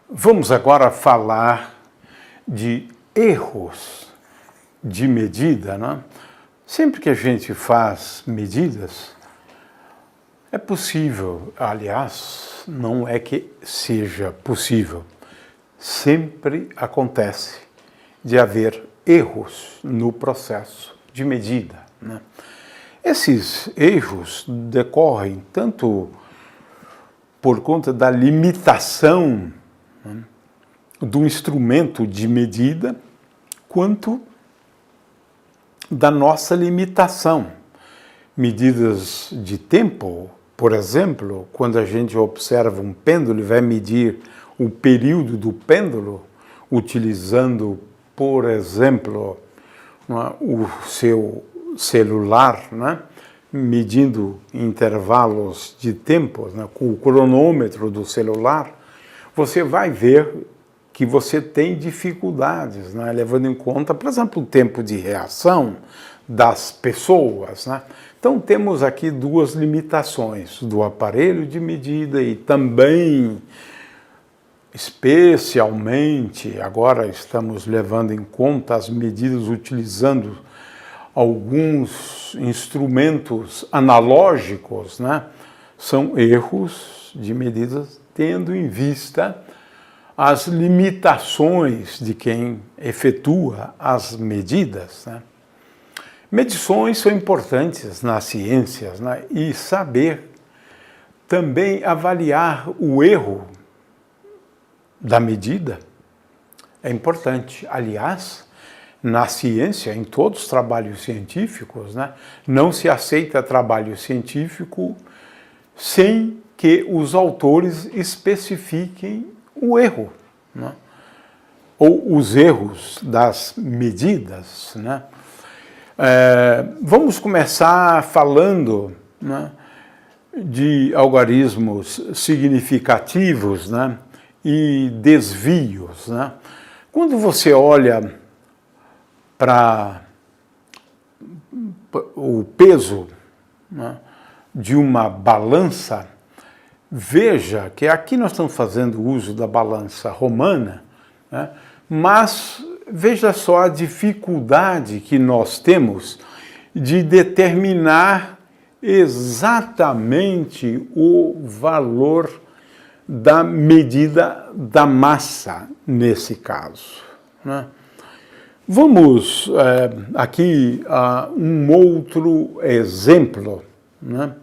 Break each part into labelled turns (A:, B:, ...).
A: Vamos agora falar de erros de medida, né? Sempre que a gente faz medidas, é possível, aliás, não é que seja possível, sempre acontece de haver erros no processo de medida, né? Esses erros decorrem tanto por conta da limitação, né, do instrumento de medida, quanto da nossa limitação. Medidas de tempo, por exemplo, quando a gente observa um pêndulo e vai medir o período do pêndulo, utilizando, por exemplo, o seu celular, né, medindo intervalos de tempo, né, com o cronômetro do celular, você vai ver que você tem dificuldades, né, levando em conta, por exemplo, o tempo de reação das pessoas, né? Então temos aqui duas limitações do aparelho de medida e também, especialmente, agora estamos levando em conta as medidas utilizando alguns instrumentos analógicos, né? São erros de medidas tendo em vista as limitações de quem efetua as medidas, né? Medições são importantes nas ciências, né? E saber também avaliar o erro da medida é importante. Aliás, na ciência, em todos os trabalhos científicos, né, não se aceita trabalho científico sem que os autores especifiquem o erro, né, ou os erros das medidas, né. Vamos começar falando, né, de algarismos significativos, né, e desvios, né. Quando você olha para o peso, né, de uma balança, veja que aqui nós estamos fazendo uso da balança romana, né, mas veja só a dificuldade que nós temos de determinar exatamente o valor da medida da massa nesse caso, né? Vamos aqui a um outro exemplo, né?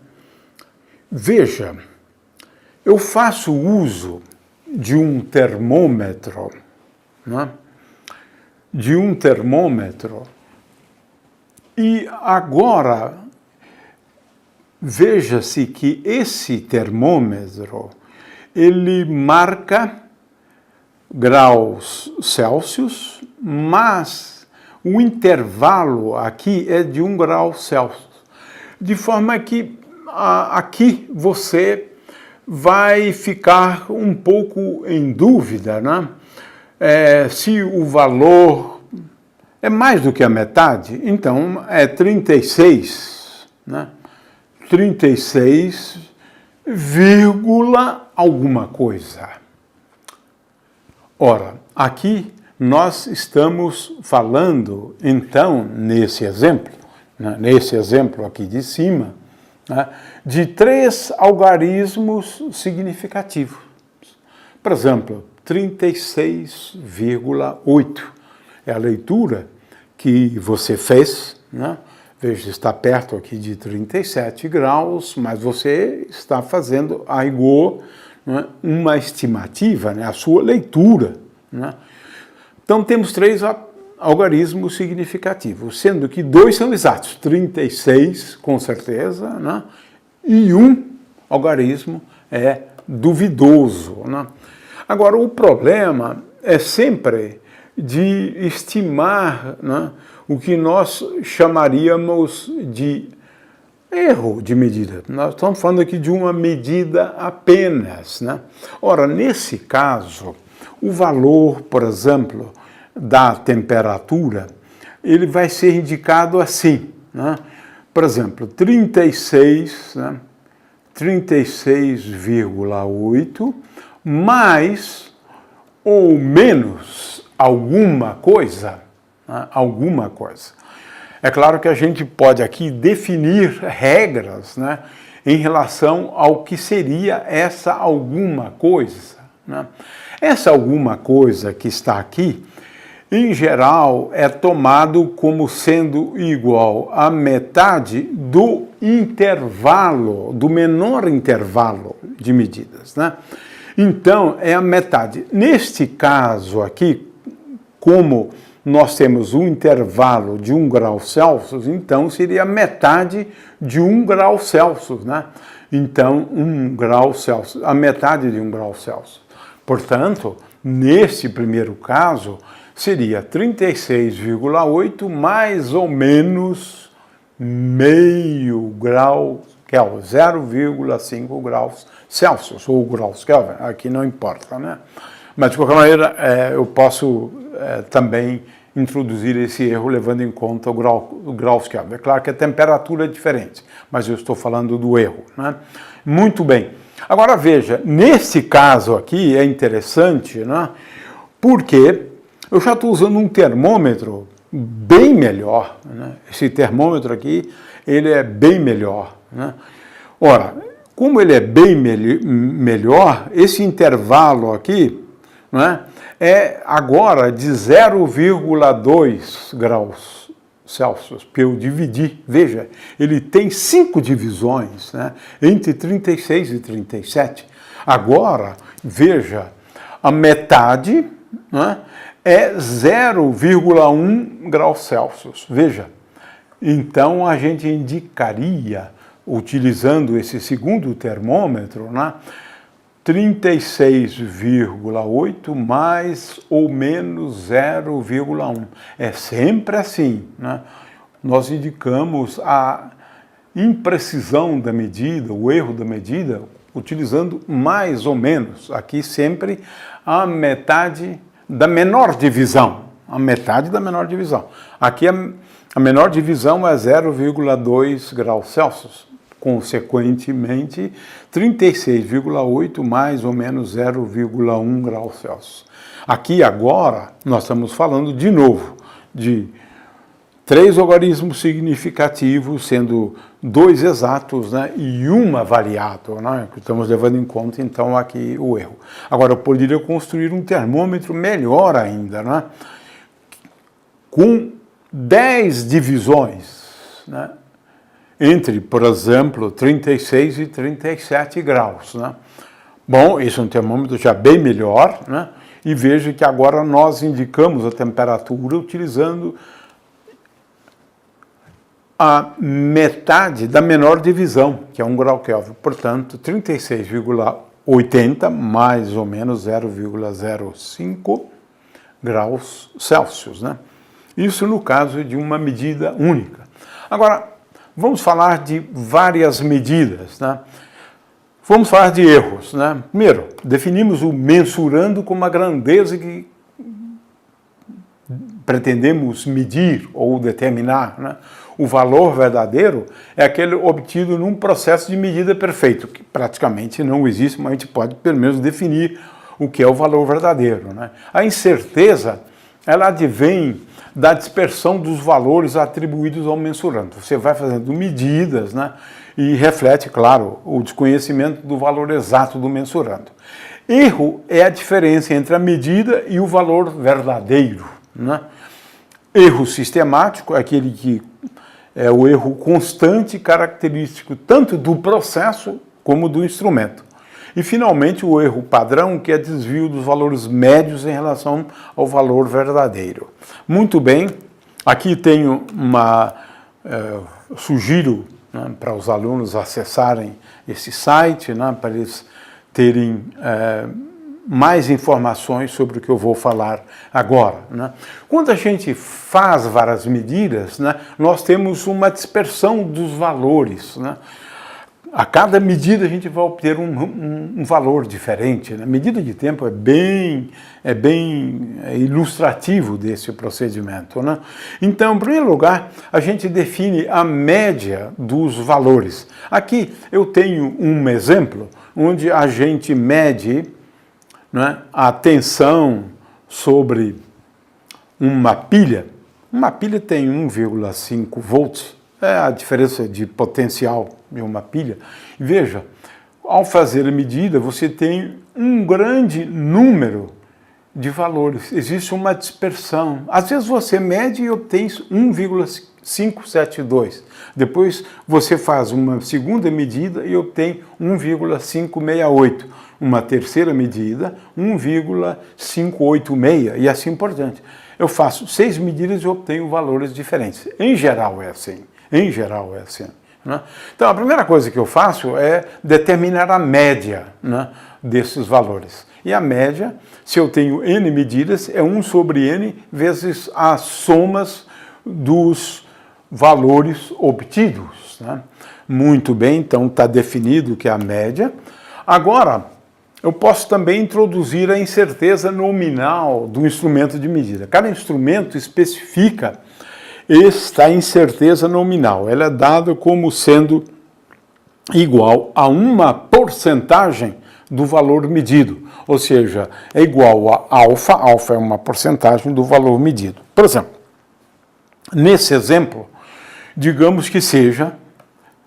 A: Veja, eu faço uso de um termômetro, né? De um termômetro, e agora veja-se que esse termômetro ele marca graus Celsius, mas o intervalo aqui é de 1 grau Celsius, de forma que aqui você vai ficar um pouco em dúvida, né? Se o valor é mais do que a metade, então é 36, né? 36, alguma coisa. Ora, aqui nós estamos falando, então, nesse exemplo, né, nesse exemplo aqui de cima, né, de 3 algarismos significativos. Por exemplo, 36,8 é a leitura que você fez, né? Veja, está perto aqui de 37 graus, mas você está fazendo a rigor, né, uma estimativa, né, a sua leitura, né? Então temos 3 algarismos significativos, sendo que 2 são exatos, 36 com certeza, né, e um algarismo é duvidoso, né? Agora, o problema é sempre de estimar, né, o que nós chamaríamos de erro de medida. Nós estamos falando aqui de uma medida apenas, né? Ora, nesse caso, o valor, por exemplo, da temperatura, ele vai ser indicado assim, né? Por exemplo, 36, né? 36,8 mais ou menos alguma coisa, né? Alguma coisa. É claro que a gente pode aqui definir regras, né, em relação ao que seria essa alguma coisa, né? Essa alguma coisa que está aqui, em geral, é tomado como sendo igual à metade do intervalo, do menor intervalo de medidas, né? Então, é a metade. Neste caso aqui, como nós temos um intervalo de 1 grau Celsius, então seria metade de 1 grau Celsius, né? Então, 1 grau Celsius, a metade de 1 grau Celsius. Portanto, neste primeiro caso, seria 36,8 mais ou menos meio grau Kelvin, 0,5 graus Celsius, ou graus Kelvin, aqui não importa, né? Mas, de qualquer maneira, eu posso também introduzir esse erro levando em conta o graus Kelvin. É claro que a temperatura é diferente, mas eu estou falando do erro, né? Muito bem. Agora, veja, nesse caso aqui é interessante, né? Porque eu já estou usando um termômetro bem melhor, né? Esse termômetro aqui, ele é bem melhor, né? Ora, como ele é bem melhor, esse intervalo aqui, né, é agora de 0,2 graus Celsius, que eu dividi. Veja, ele tem 5 divisões, né, entre 36 e 37. Agora, veja, a metade, né, é 0,1 graus Celsius. Veja, então a gente indicaria, utilizando esse segundo termômetro, né, 36,8 mais ou menos 0,1. É sempre assim, né? Nós indicamos a imprecisão da medida, o erro da medida, utilizando mais ou menos. Aqui sempre a metade da menor divisão. A metade da menor divisão. Aqui a menor divisão é 0,2 graus Celsius. Consequentemente, 36,8 mais ou menos 0,1 graus Celsius. Aqui agora nós estamos falando de novo de 3 logaritmos significativos, sendo 2 exatos, né, e 1 variável, né, que estamos levando em conta então aqui o erro. Agora eu poderia construir um termômetro melhor ainda, né, com 10 divisões, né, entre, por exemplo, 36 e 37 graus, né? Bom, esse é um termômetro já bem melhor, né? E veja que agora nós indicamos a temperatura utilizando a metade da menor divisão, que é 1 grau Kelvin. Portanto, 36,80 mais ou menos 0,05 graus Celsius, né? Isso no caso de uma medida única. Agora, vamos falar de várias medidas, né? Vamos falar de erros, né? Primeiro, definimos o mensurando como a grandeza que pretendemos medir ou determinar, né? O valor verdadeiro é aquele obtido num processo de medida perfeito, que praticamente não existe, mas a gente pode pelo menos definir o que é o valor verdadeiro, né? A incerteza, ela advém da dispersão dos valores atribuídos ao mensurando. Você vai fazendo medidas, né, e reflete, claro, o desconhecimento do valor exato do mensurando. Erro é a diferença entre a medida e o valor verdadeiro, né? Erro sistemático é aquele que é o erro constante característico tanto do processo como do instrumento. E, finalmente, o erro padrão, que é desvio dos valores médios em relação ao valor verdadeiro. Muito bem, aqui tenho sugiro, né, para os alunos acessarem esse site, né, para eles terem mais informações sobre o que eu vou falar agora, né? Quando a gente faz várias medidas, né, nós temos uma dispersão dos valores, né? A cada medida a gente vai obter um valor diferente, né? A medida de tempo é bem ilustrativo desse procedimento, né? Então, em primeiro lugar, a gente define a média dos valores. Aqui eu tenho um exemplo onde a gente mede né, a tensão sobre uma pilha tem 1,5 volts, é a diferença de potencial de uma pilha. Veja, ao fazer a medida, você tem um grande número de valores, existe uma dispersão. Às vezes você mede e obtém 1,572. Depois você faz uma segunda medida e obtém 1,568. Uma terceira medida, 1,586 e assim por diante. Eu faço 6 medidas e obtenho valores diferentes. Em geral é assim. Em geral é assim. Né? Então a primeira coisa que eu faço é determinar a média, né, desses valores. E a média, se eu tenho n medidas, é 1 sobre n vezes as somas dos valores obtidos. Né? Muito bem, então está definido que é a média. Agora, eu posso também introduzir a incerteza nominal do instrumento de medida. Cada instrumento especifica esta incerteza nominal. Ela é dada como sendo igual a uma porcentagem do valor medido, ou seja, é igual a alfa, alfa é uma porcentagem do valor medido. Por exemplo, nesse exemplo, digamos que seja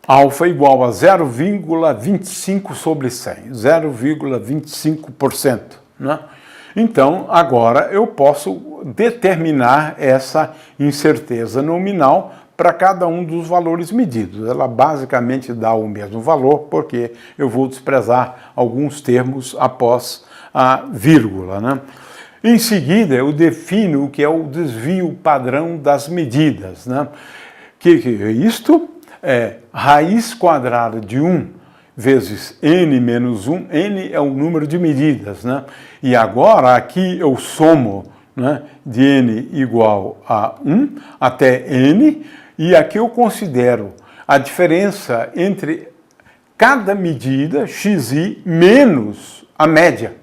A: alfa igual a 0,25 sobre 100, 0,25%. Né? Então, agora eu posso determinar essa incerteza nominal para cada um dos valores medidos. Ela basicamente dá o mesmo valor, porque eu vou desprezar alguns termos após a vírgula. Né? Em seguida, eu defino o que é o desvio padrão das medidas. Né? Que é isto? É raiz quadrada de 1 vezes n menos 1. N é o número de medidas. Né? E agora aqui eu somo, né, de n igual a 1 até n, e aqui eu considero a diferença entre cada medida, xi, menos a média.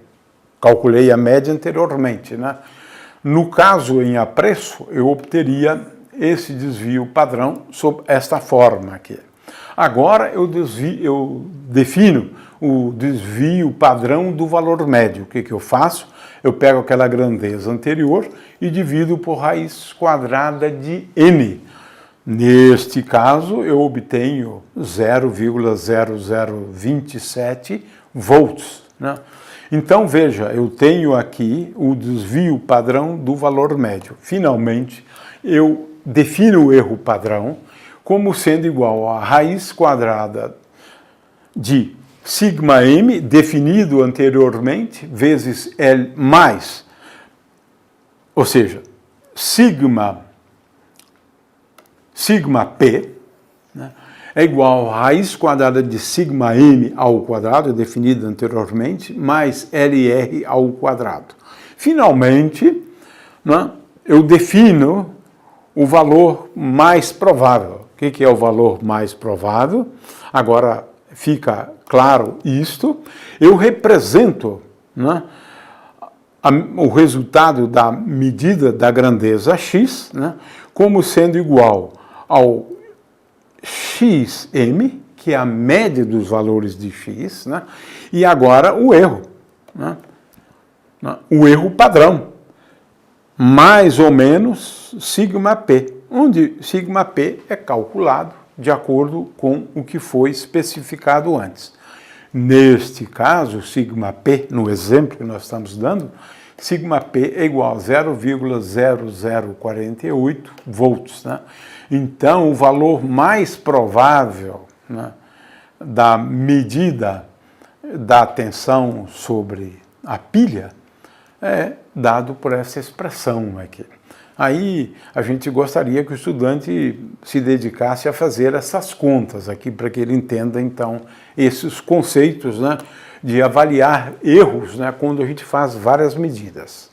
A: Calculei a média anteriormente. Né? No caso em apreço, eu obteria esse desvio padrão sob esta forma aqui. Agora eu defino o desvio padrão do valor médio. O que eu faço? Eu pego aquela grandeza anterior e divido por raiz quadrada de n. Neste caso, eu obtenho 0,0027 volts. Né? Então, veja, eu tenho aqui o desvio padrão do valor médio. Finalmente, eu defino o erro padrão como sendo igual a raiz quadrada de sigma m, definido anteriormente, vezes L mais, ou seja, sigma P, né, é igual a raiz quadrada de sigma m ao quadrado, definido anteriormente, mais LR ao quadrado. Finalmente, né, eu defino o valor mais provável. O que é o valor mais provável? Agora fica claro isto. Eu represento, né, o resultado da medida da grandeza x, né, como sendo igual ao xm, que é a média dos valores de x, né, e agora o erro, né, o erro padrão, mais ou menos sigma p, onde sigma p é calculado de acordo com o que foi especificado antes. Neste caso, sigma p, no exemplo que nós estamos dando, sigma p é igual a 0,0048 volts. Né? Então, o valor mais provável, né, da medida da tensão sobre a pilha é dado por essa expressão aqui. Aí a gente gostaria que o estudante se dedicasse a fazer essas contas aqui, para que ele entenda, então, esses conceitos, né, de avaliar erros, né, quando a gente faz várias medidas.